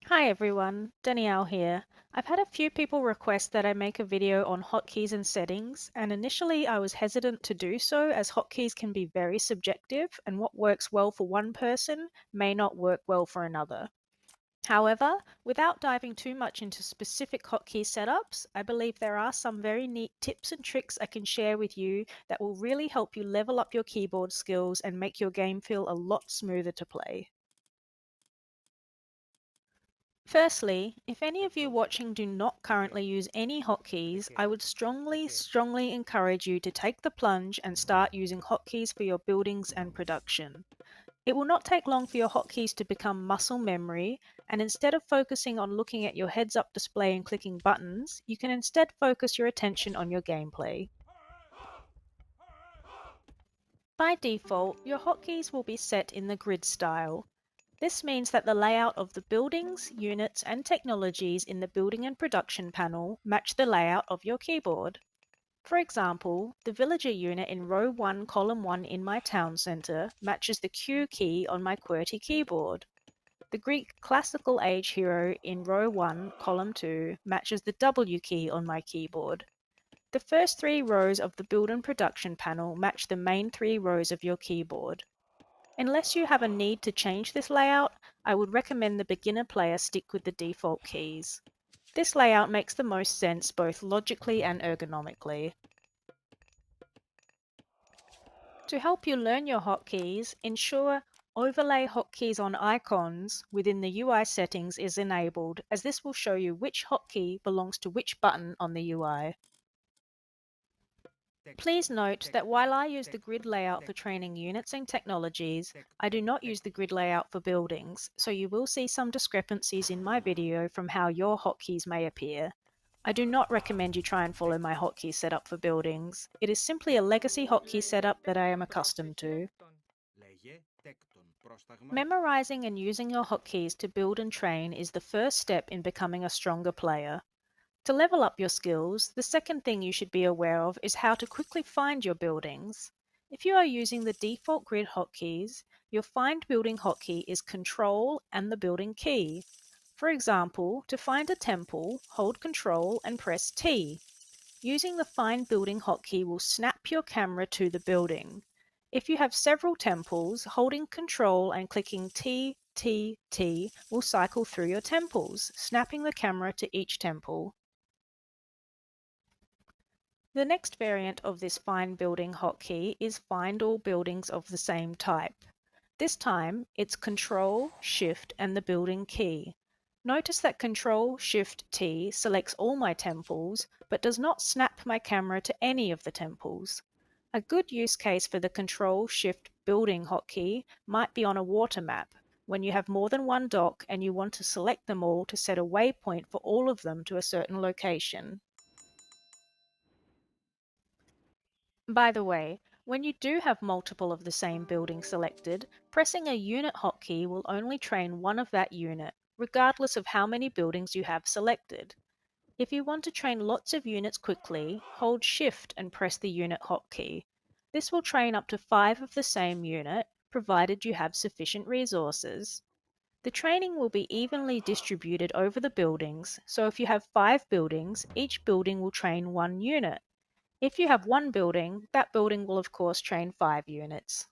Hi everyone, Danielle here. I've had a few people request that I make a video on hotkeys and settings, and initially I was hesitant to do so as hotkeys can be very subjective and what works well for one person may not work well for another. However, without diving too much into specific hotkey setups, I believe there are some very neat tips and tricks I can share with you that will really help you level up your keyboard skills and make your game feel a lot smoother to play. Firstly, if any of you watching do not currently use any hotkeys, I would strongly encourage you to take the plunge and start using hotkeys for your buildings and production. It will not take long for your hotkeys to become muscle memory, and instead of focusing on looking at your heads-up display and clicking buttons, you can instead focus your attention on your gameplay. By default, your hotkeys will be set in the grid style. This means that the layout of the buildings, units, and technologies in the building and production panel match the layout of your keyboard. For example, the villager unit in row 1, column 1 in my town centre matches the Q key on my QWERTY keyboard. The Greek classical age hero in row 1, column 2 matches the W key on my keyboard. The first 3 rows of the build and production panel match the main 3 rows of your keyboard. Unless you have a need to change this layout, I would recommend the beginner player stick with the default keys. This layout makes the most sense both logically and ergonomically. To help you learn your hotkeys, ensure Overlay Hotkeys on Icons within the UI settings is enabled, as this will show you which hotkey belongs to which button on the UI. Please note that while I use the grid layout for training units and technologies, I do not use the grid layout for buildings, so you will see some discrepancies in my video from how your hotkeys may appear. I do not recommend you try and follow my hotkey setup for buildings. It is simply a legacy hotkey setup that I am accustomed to. Memorizing and using your hotkeys to build and train is the first step in becoming a stronger player. To level up your skills, the second thing you should be aware of is how to quickly find your buildings. If you are using the default grid hotkeys, your Find Building hotkey is Control and the building key. For example, to find a temple, hold Control and press T. Using the Find Building hotkey will snap your camera to the building. If you have several temples, holding Control and clicking T, T, T will cycle through your temples, snapping the camera to each temple. The next variant of this Find Building hotkey is Find All Buildings of the same type. This time, it's Control, Shift, and the building key. Notice that Control, Shift, T selects all my temples, but does not snap my camera to any of the temples. A good use case for the Control, Shift, Building hotkey might be on a water map, when you have more than one dock and you want to select them all to set a waypoint for all of them to a certain location. By the way, when you do have multiple of the same building selected, pressing a unit hotkey will only train one of that unit, regardless of how many buildings you have selected. If you want to train lots of units quickly, hold Shift and press the unit hotkey. This will train up to 5 of the same unit, provided you have sufficient resources. The training will be evenly distributed over the buildings, so if you have 5 buildings, each building will train 1 unit. If you have one building, that building will of course train 5 units.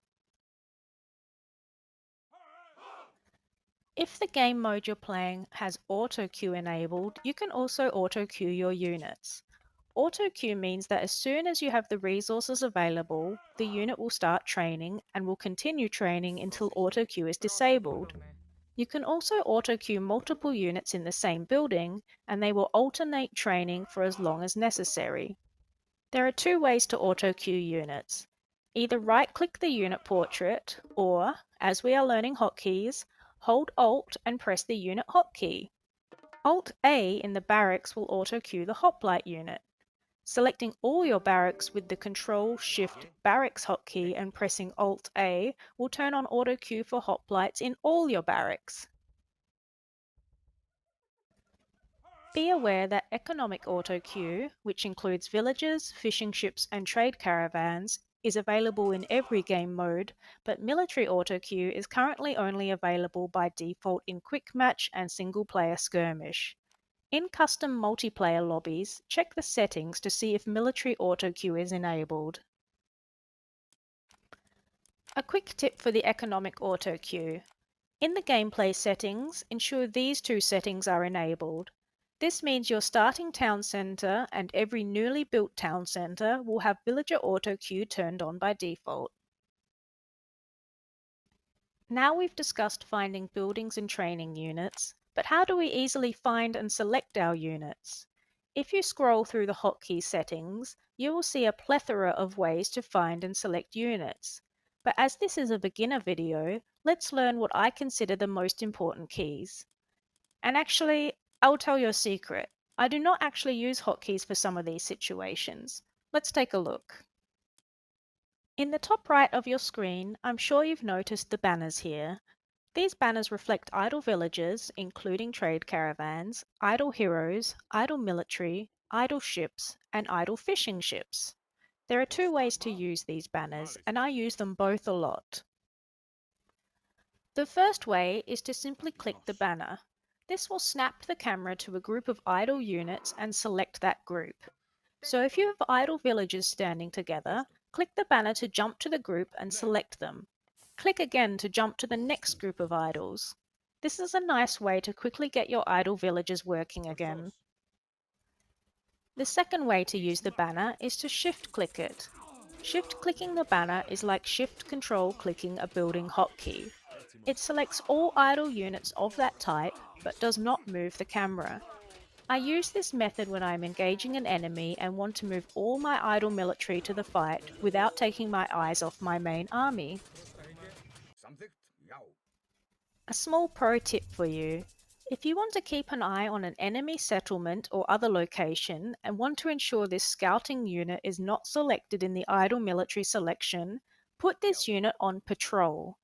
If the game mode you're playing has auto queue enabled, you can also auto queue your units. Auto queue means that as soon as you have the resources available, the unit will start training and will continue training until auto queue is disabled. You can also auto queue multiple units in the same building, and they will alternate training for as long as necessary. There are 2 ways to auto queue units. Either right-click the unit portrait, or, as we are learning hotkeys, hold Alt and press the unit hotkey. Alt-A in the barracks will auto queue the hoplite unit. Selecting all your barracks with the Control-Shift barracks hotkey and pressing Alt-A will turn on auto queue for hoplites in all your barracks. Be aware that economic auto queue, which includes villages, fishing ships, and trade caravans, is available in every game mode, but military auto queue is currently only available by default in quick match and single player skirmish. In custom multiplayer lobbies, check the settings to see if military auto queue is enabled. A quick tip for the economic auto queue. In the gameplay settings, ensure these two settings are enabled. This means your starting town centre and every newly built town centre will have villager auto queue turned on by default. Now we've discussed finding buildings and training units, but how do we easily find and select our units? If you scroll through the hotkey settings, you will see a plethora of ways to find and select units. But as this is a beginner video, let's learn what I consider the most important keys. And actually, I'll tell you a secret. I do not actually use hotkeys for some of these situations. Let's take a look. In the top right of your screen, I'm sure you've noticed the banners here. These banners reflect idle villages, including trade caravans, idle heroes, idle military, idle ships, and idle fishing ships. There are two ways to use these banners, and I use them both a lot. The first way is to simply click the banner. This will snap the camera to a group of idle units and select that group. So if you have idle villagers standing together, click the banner to jump to the group and select them. Click again to jump to the next group of idols. This is a nice way to quickly get your idle villagers working again. The second way to use the banner is to shift-click it. Shift-clicking the banner is like shift-control clicking a building hotkey. It selects all idle units of that type, but does not move the camera. I use this method when I am engaging an enemy and want to move all my idle military to the fight without taking my eyes off my main army. A small pro tip for you. If you want to keep an eye on an enemy settlement or other location and want to ensure this scouting unit is not selected in the idle military selection, put this unit on patrol.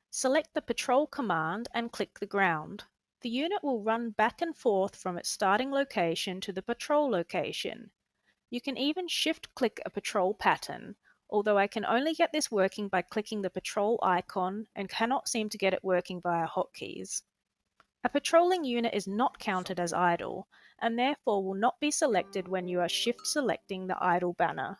Select the patrol command and click the ground. The unit will run back and forth from its starting location to the patrol location. You can even shift-click a patrol pattern, although I can only get this working by clicking the patrol icon and cannot seem to get it working via hotkeys. A patrolling unit is not counted as idle, and therefore will not be selected when you are shift-selecting the idle banner.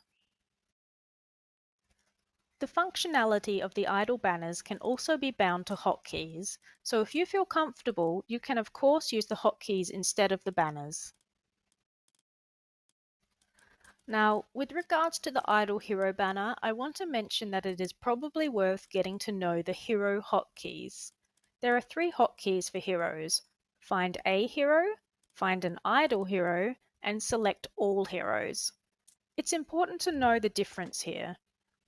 The functionality of the idle banners can also be bound to hotkeys, so if you feel comfortable, you can of course use the hotkeys instead of the banners. Now, with regards to the idle hero banner, I want to mention that it is probably worth getting to know the hero hotkeys. There are three hotkeys for heroes: find a hero, find an idle hero, and select all heroes. It's important to know the difference here.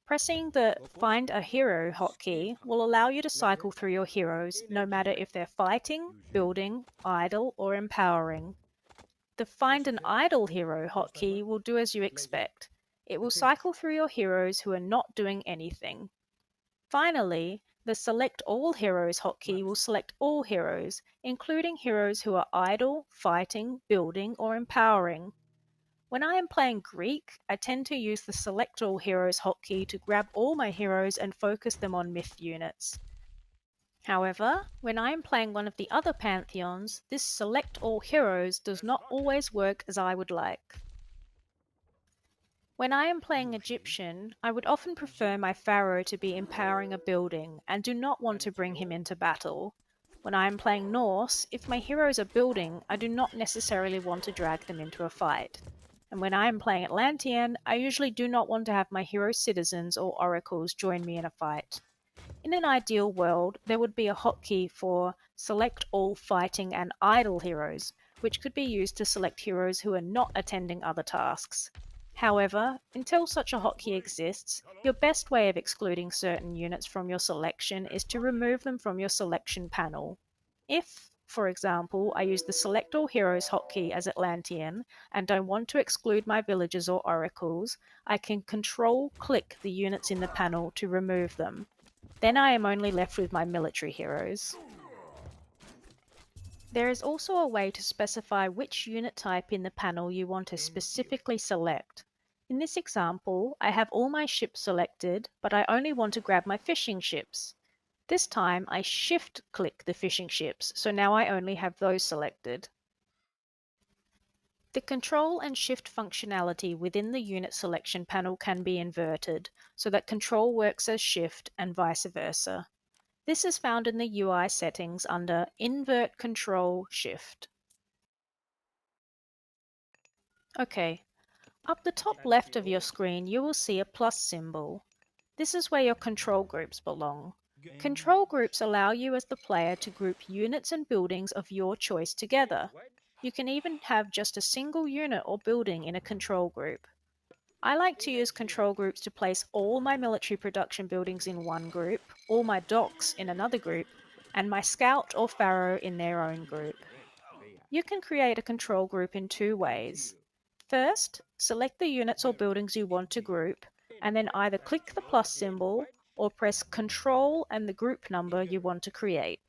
Pressing the Find a Hero hotkey will allow you to cycle through your heroes no matter if they're fighting, building, idle, or empowering. The Find an Idle Hero hotkey will do as you expect. It will cycle through your heroes who are not doing anything. Finally, the Select All Heroes hotkey will select all heroes, including heroes who are idle, fighting, building, or empowering. When I am playing Greek, I tend to use the Select All Heroes hotkey to grab all my heroes and focus them on myth units. However, when I am playing one of the other pantheons, this Select All Heroes does not always work as I would like. When I am playing Egyptian, I would often prefer my pharaoh to be empowering a building and do not want to bring him into battle. When I am playing Norse, if my heroes are building, I do not necessarily want to drag them into a fight. And when I am playing Atlantean, I usually do not want to have my hero citizens or oracles join me in a fight. In an ideal world, there would be a hotkey for Select All Fighting and Idle Heroes, which could be used to select heroes who are not attending other tasks. However, until such a hotkey exists, your best way of excluding certain units from your selection is to remove them from your selection panel. If, for example, I use the Select All Heroes hotkey as Atlantean and I want to exclude my villagers or oracles, I can Control-click the units in the panel to remove them. Then I am only left with my military heroes. There is also a way to specify which unit type in the panel you want to specifically select. In this example, I have all my ships selected, but I only want to grab my fishing ships. This time I shift-click the fishing ships, so now I only have those selected. The control and shift functionality within the unit selection panel can be inverted, so that control works as shift and vice versa. This is found in the UI settings under Invert Control Shift. Okay, up the top left of your screen you will see a plus symbol. This is where your control groups belong. Control groups allow you as the player to group units and buildings of your choice together. You can even have just a single unit or building in a control group. I like to use control groups to place all my military production buildings in one group, all my docks in another group, and my scout or pharaoh in their own group. You can create a control group in two ways. First, select the units or buildings you want to group, and then either click the plus symbol or press Control and the group number you want to create.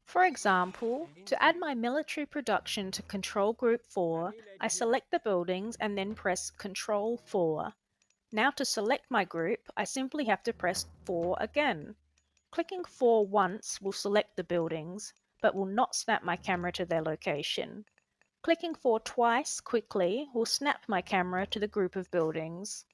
For example, to add my military production to Control Group 4, I select the buildings and then press Control 4. Now to select my group, I simply have to press 4 again. Clicking 4 once will select the buildings, but will not snap my camera to their location. Clicking 4 twice quickly will snap my camera to the group of buildings.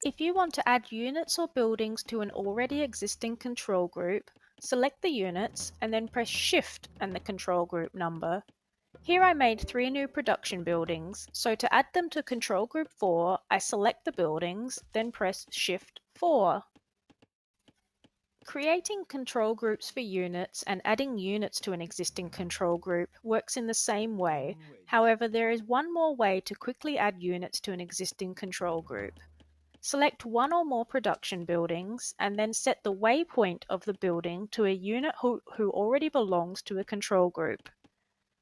If you want to add units or buildings to an already existing control group, select the units and then press Shift and the control group number. Here I made 3 new production buildings, so to add them to control group 4, I select the buildings, then press Shift 4. Creating control groups for units and adding units to an existing control group works in the same way. However, there is one more way to quickly add units to an existing control group. Select one or more production buildings and then set the waypoint of the building to a unit who already belongs to a control group.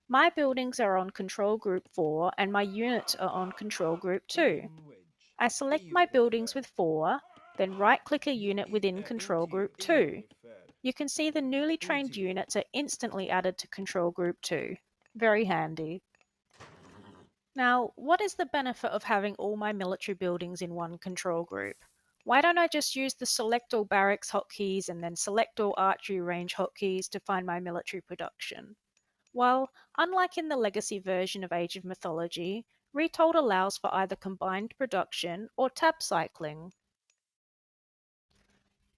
My buildings are on control group 4 and my units are on control group 2. I select my buildings with 4, then right-click a unit within control group 2. You can see the newly trained units are instantly added to control group 2. Very handy. Now, what is the benefit of having all my military buildings in one control group? Why don't I just use the select all barracks hotkeys and then select all archery range hotkeys to find my military production? Well, unlike in the legacy version of Age of Mythology, Retold allows for either combined production or tab cycling.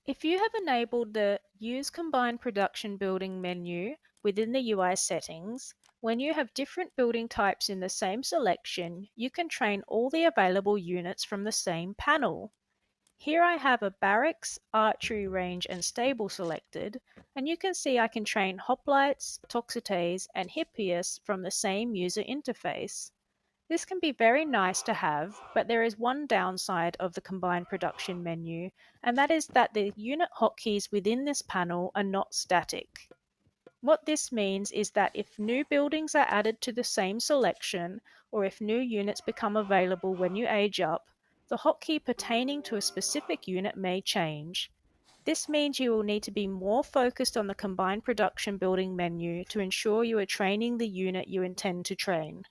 If you have enabled the Use Combined Production Building menu within the UI settings, when you have different building types in the same selection, you can train all the available units from the same panel. Here I have a barracks, archery range and stable selected, and you can see I can train hoplites, toxotes and hippias from the same user interface. This can be very nice to have, but there is one downside of the combined production menu, and that is that the unit hotkeys within this panel are not static. What this means is that if new buildings are added to the same selection, or if new units become available when you age up, the hotkey pertaining to a specific unit may change. This means you will need to be more focused on the combined production building menu to ensure you are training the unit you intend to train.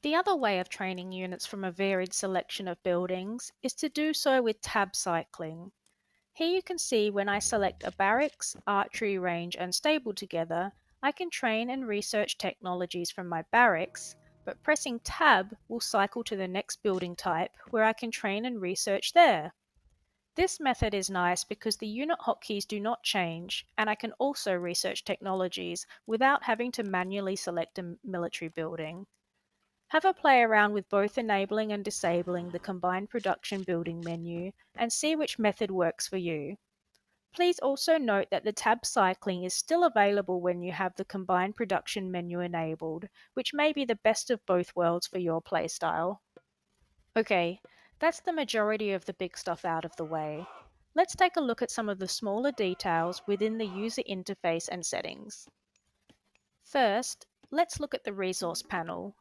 The other way of training units from a varied selection of buildings is to do so with tab cycling. Here you can see when I select a barracks, archery range and stable together, I can train and research technologies from my barracks, but pressing tab will cycle to the next building type where I can train and research there. This method is nice because the unit hotkeys do not change, and I can also research technologies without having to manually select a military building. Have a play around with both enabling and disabling the combined production building menu and see which method works for you. Please also note that the tab cycling is still available when you have the combined production menu enabled, which may be the best of both worlds for your playstyle. Okay, that's the majority of the big stuff out of the way. Let's take a look at some of the smaller details within the user interface and settings. First, let's look at the resource panel.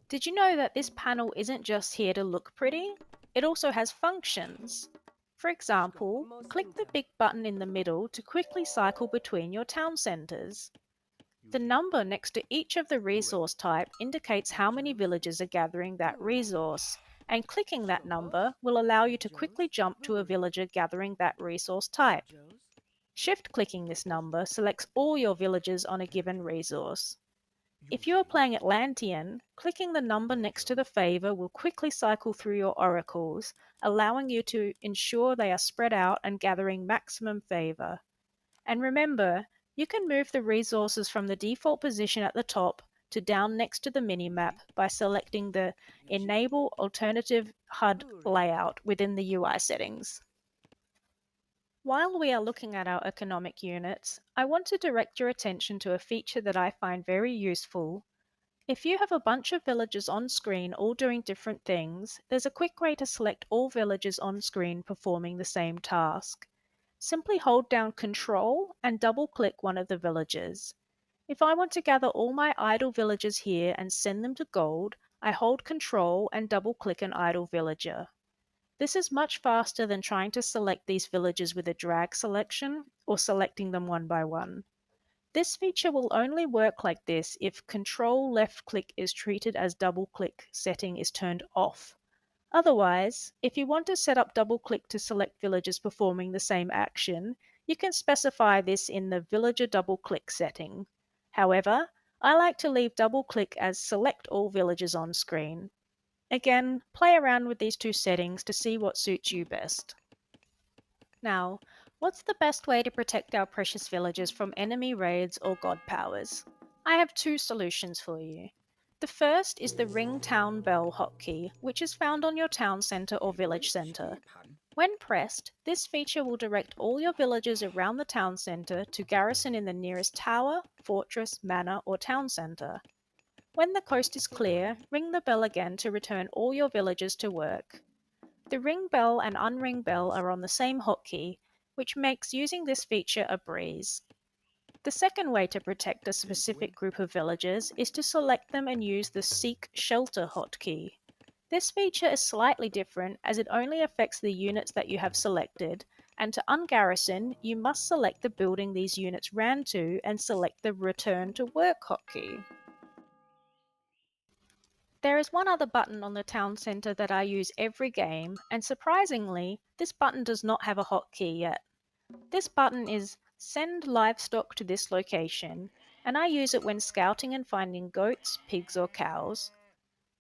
Did you know that this panel isn't just here to look pretty? It also has functions. For example, click the big button in the middle to quickly cycle between your town centres. The number next to each of the resource type indicates how many villagers are gathering that resource, and clicking that number will allow you to quickly jump to a villager gathering that resource type. Shift-clicking this number selects all your villagers on a given resource. If you are playing Atlantean, clicking the number next to the favor will quickly cycle through your oracles, allowing you to ensure they are spread out and gathering maximum favor. And remember, you can move the resources from the default position at the top to down next to the minimap by selecting the Enable Alternative HUD layout within the UI settings. While we are looking at our economic units, I want to direct your attention to a feature that I find very useful. If you have a bunch of villagers on screen all doing different things, there's a quick way to select all villagers on screen performing the same task. Simply hold down Control and double-click one of the villagers. If I want to gather all my idle villagers here and send them to gold, I hold Control and double-click an idle villager. This is much faster than trying to select these villagers with a drag selection or selecting them one by one. This feature will only work like this if Control left click is treated as double click setting is turned off. Otherwise, if you want to set up double click to select villagers performing the same action, you can specify this in the villager double click setting. However, I like to leave double click as select all villagers on screen. Again, play around with these two settings to see what suits you best. Now, what's the best way to protect our precious villagers from enemy raids or god powers? I have two solutions for you. The first is the Ring Town Bell hotkey, which is found on your town centre or village centre. When pressed, this feature will direct all your villagers around the town centre to garrison in the nearest tower, fortress, manor, or town centre. When the coast is clear, ring the bell again to return all your villagers to work. The ring bell and unring bell are on the same hotkey, which makes using this feature a breeze. The second way to protect a specific group of villagers is to select them and use the Seek Shelter hotkey. This feature is slightly different as it only affects the units that you have selected, and to ungarrison, you must select the building these units ran to and select the Return to Work hotkey. There is one other button on the town centre that I use every game, and surprisingly, this button does not have a hotkey yet. This button is Send Livestock to this location, and I use it when scouting and finding goats, pigs, or cows.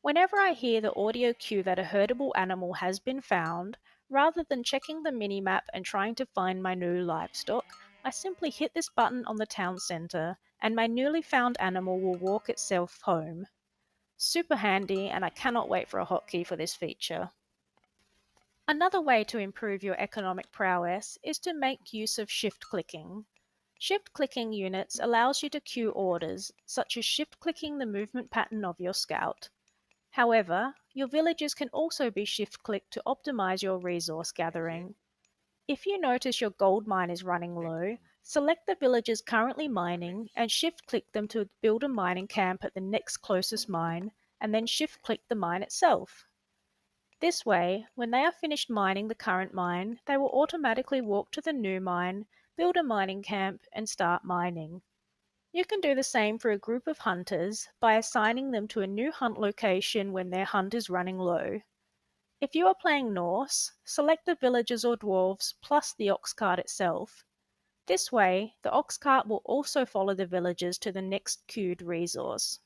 Whenever I hear the audio cue that a herdable animal has been found, rather than checking the minimap and trying to find my new livestock, I simply hit this button on the town centre, and my newly found animal will walk itself home. Super handy, and I cannot wait for a hotkey for this feature. Another way to improve your economic prowess is to make use of shift-clicking. Shift-clicking units allows you to queue orders, such as shift-clicking the movement pattern of your scout. However, your villagers can also be shift-clicked to optimize your resource gathering. If you notice your gold mine is running low, select the villagers currently mining and shift-click them to build a mining camp at the next closest mine, and then shift-click the mine itself. This way, when they are finished mining the current mine, they will automatically walk to the new mine, build a mining camp, and start mining. You can do the same for a group of hunters by assigning them to a new hunt location when their hunt is running low. If you are playing Norse, select the villagers or dwarves plus the ox cart itself. This way, the ox cart will also follow the villagers to the next queued resource.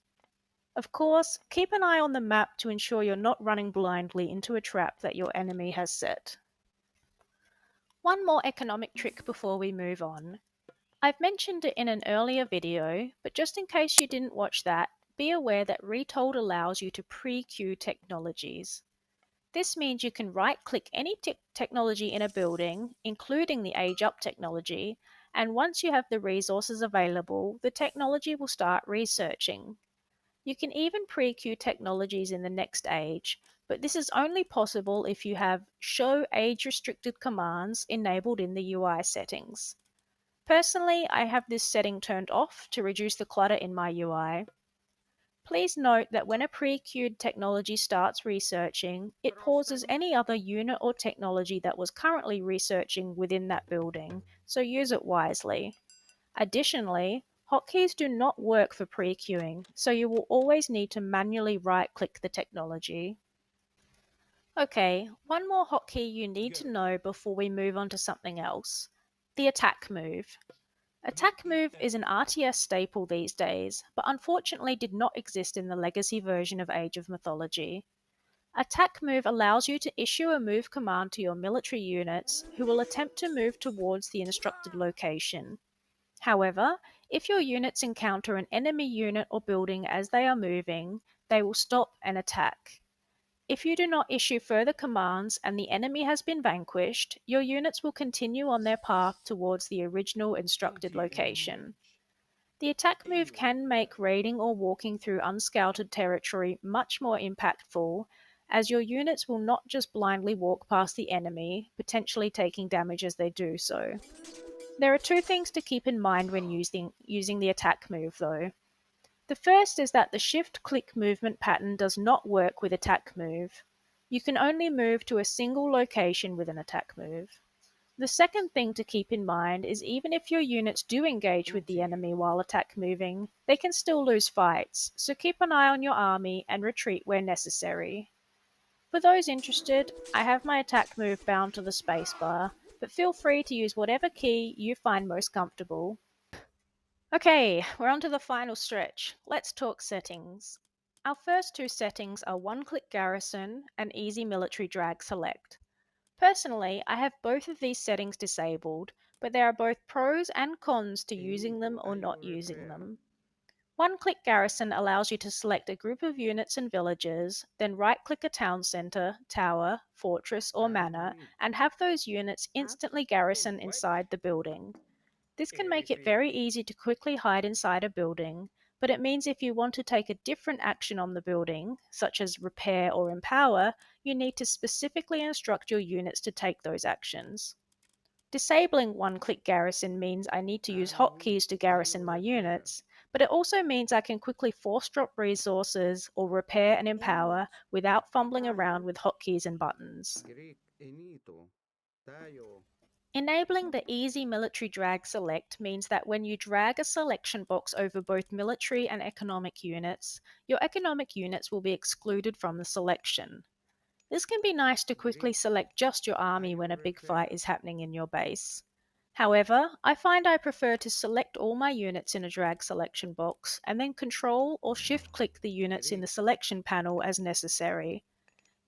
Of course, keep an eye on the map to ensure you're not running blindly into a trap that your enemy has set. One more economic trick before we move on. I've mentioned it in an earlier video, but just in case you didn't watch that, be aware that Retold allows you to pre-queue technologies. This means you can right-click any technology in a building, including the Age Up technology, and once you have the resources available, the technology will start researching. You can even pre-queue technologies in the next age, but this is only possible if you have Show Age-Restricted commands enabled in the UI settings. Personally, I have this setting turned off to reduce the clutter in my UI. Please note that when a pre-queued technology starts researching, it pauses any other unit or technology that was currently researching within that building, so use it wisely. Additionally, Hotkeys do not work for pre-queuing, so you will always need to manually right-click the technology. Okay, one more hotkey you need to know before we move on to something else. The attack move. Attack move is an RTS staple these days, but unfortunately did not exist in the legacy version of Age of Mythology. Attack move allows you to issue a move command to your military units who will attempt to move towards the instructed location. However, if your units encounter an enemy unit or building as they are moving, they will stop and attack. If you do not issue further commands and the enemy has been vanquished, your units will continue on their path towards the original instructed location. The attack move can make raiding or walking through unscouted territory much more impactful, as your units will not just blindly walk past the enemy, potentially taking damage as they do so. There are two things to keep in mind when using the attack move, though. The first is that the shift-click movement pattern does not work with attack move. You can only move to a single location with an attack move. The second thing to keep in mind is even if your units do engage with the enemy while attack moving, they can still lose fights, so keep an eye on your army and retreat where necessary. For those interested, I have my attack move bound to the spacebar, but feel free to use whatever key you find most comfortable. Okay, we're on to the final stretch. Let's talk settings. Our first two settings are one-click Garrison and easy military drag select. Personally, I have both of these settings disabled, but there are both pros and cons to using them or not using them. One-click Garrison allows you to select a group of units and villages, then right-click a town center, tower, fortress, or manor, and have those units instantly garrison inside the building. This can make it very easy to quickly hide inside a building, but it means if you want to take a different action on the building, such as repair or empower, you need to specifically instruct your units to take those actions. Disabling one-click garrison means I need to use hotkeys to garrison my units, but it also means I can quickly force drop resources or repair and empower without fumbling around with hotkeys and buttons. Enabling the easy military drag select means that when you drag a selection box over both military and economic units, your economic units will be excluded from the selection. This can be nice to quickly select just your army when a big fight is happening in your base. However, I find I prefer to select all my units in a drag selection box and then control or shift click the units in the selection panel as necessary.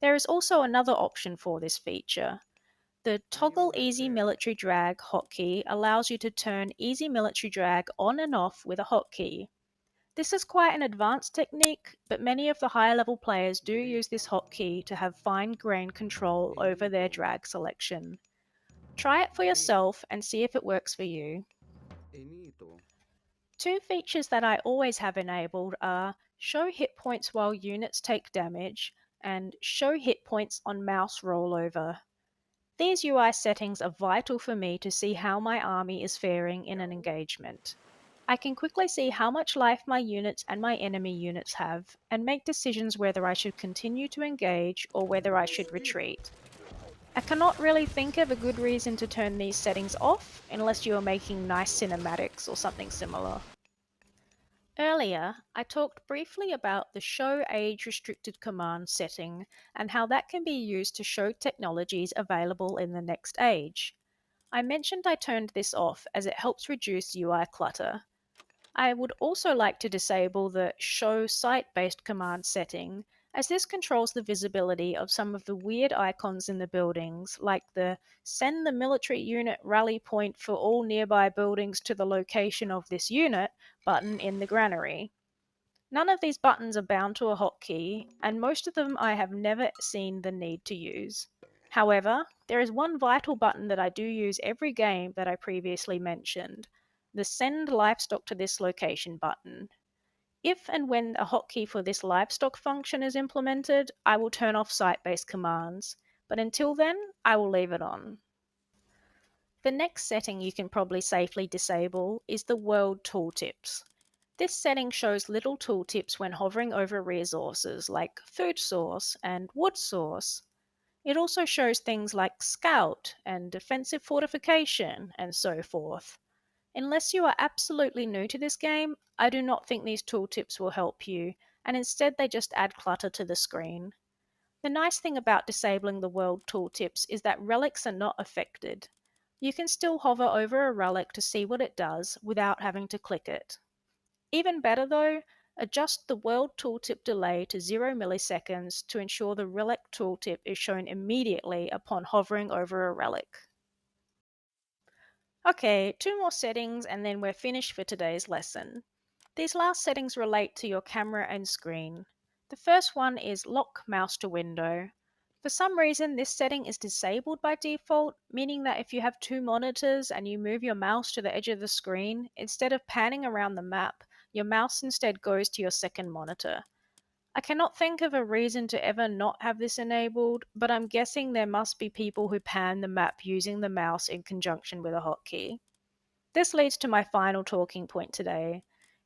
There is also another option for this feature. The Toggle Easy Military Drag hotkey allows you to turn Easy Military Drag on and off with a hotkey. This is quite an advanced technique, but many of the higher level players do use this hotkey to have fine-grained control over their drag selection. Try it for yourself and see if it works for you. Two features that I always have enabled are Show Hit Points while units take damage and Show Hit Points on mouse rollover. These UI settings are vital for me to see how my army is faring in an engagement. I can quickly see how much life my units and my enemy units have, and make decisions whether I should continue to engage or whether I should retreat. I cannot really think of a good reason to turn these settings off unless you are making nice cinematics or something similar. Earlier, I talked briefly about the Show Age Restricted command setting and how that can be used to show technologies available in the next age. I mentioned I turned this off as it helps reduce UI clutter. I would also like to disable the Show Site-based command setting, as this controls the visibility of some of the weird icons in the buildings, like the Send the military unit rally point for all nearby buildings to the location of this unit button in the granary. None of these buttons are bound to a hotkey, and most of them I have never seen the need to use. However, there is one vital button that I do use every game that I previously mentioned, the Send Livestock to this location button. If and when a hotkey for this livestock function is implemented, I will turn off site-based commands, but until then, I will leave it on. The next setting you can probably safely disable is the World Tooltips. This setting shows little tooltips when hovering over resources like food source and wood source. It also shows things like scout and defensive fortification and so forth. Unless you are absolutely new to this game, I do not think these tooltips will help you, and instead they just add clutter to the screen. The nice thing about disabling the world tooltips is that relics are not affected. You can still hover over a relic to see what it does without having to click it. Even better though, adjust the world tooltip delay to 0 milliseconds to ensure the relic tooltip is shown immediately upon hovering over a relic. Okay, two more settings and then we're finished for today's lesson. These last settings relate to your camera and screen. The first one is lock mouse to window. For some reason, this setting is disabled by default, meaning that if you have two monitors and you move your mouse to the edge of the screen, instead of panning around the map, your mouse instead goes to your second monitor. I cannot think of a reason to ever not have this enabled, but I'm guessing there must be people who pan the map using the mouse in conjunction with a hotkey. This leads to my final talking point today.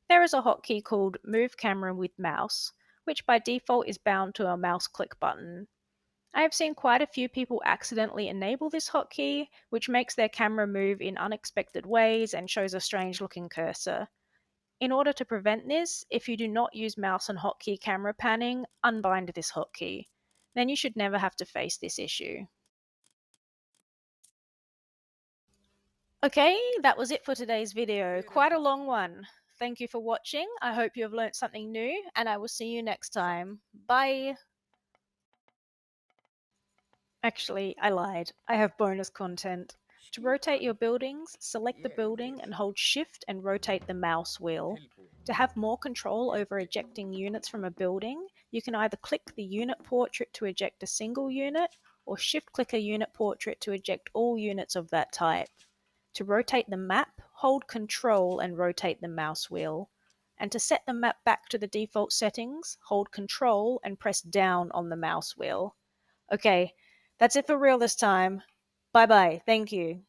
There is a hotkey called Move Camera with Mouse, which by default is bound to a mouse click button. I have seen quite a few people accidentally enable this hotkey, which makes their camera move in unexpected ways and shows a strange looking cursor. In order to prevent this, if you do not use mouse and hotkey camera panning, unbind this hotkey. Then you should never have to face this issue. Okay, that was it for today's video. Quite a long one. Thank you for watching. I hope you have learnt something new, and I will see you next time. Bye! Actually, I lied. I have bonus content. To rotate your buildings, select the building and hold Shift and rotate the mouse wheel. To have more control over ejecting units from a building, you can either click the unit portrait to eject a single unit, or shift-click a unit portrait to eject all units of that type. To rotate the map, hold Control and rotate the mouse wheel. And to set the map back to the default settings, hold Control and press down on the mouse wheel. Okay, that's it for real this time. Bye bye, thank you.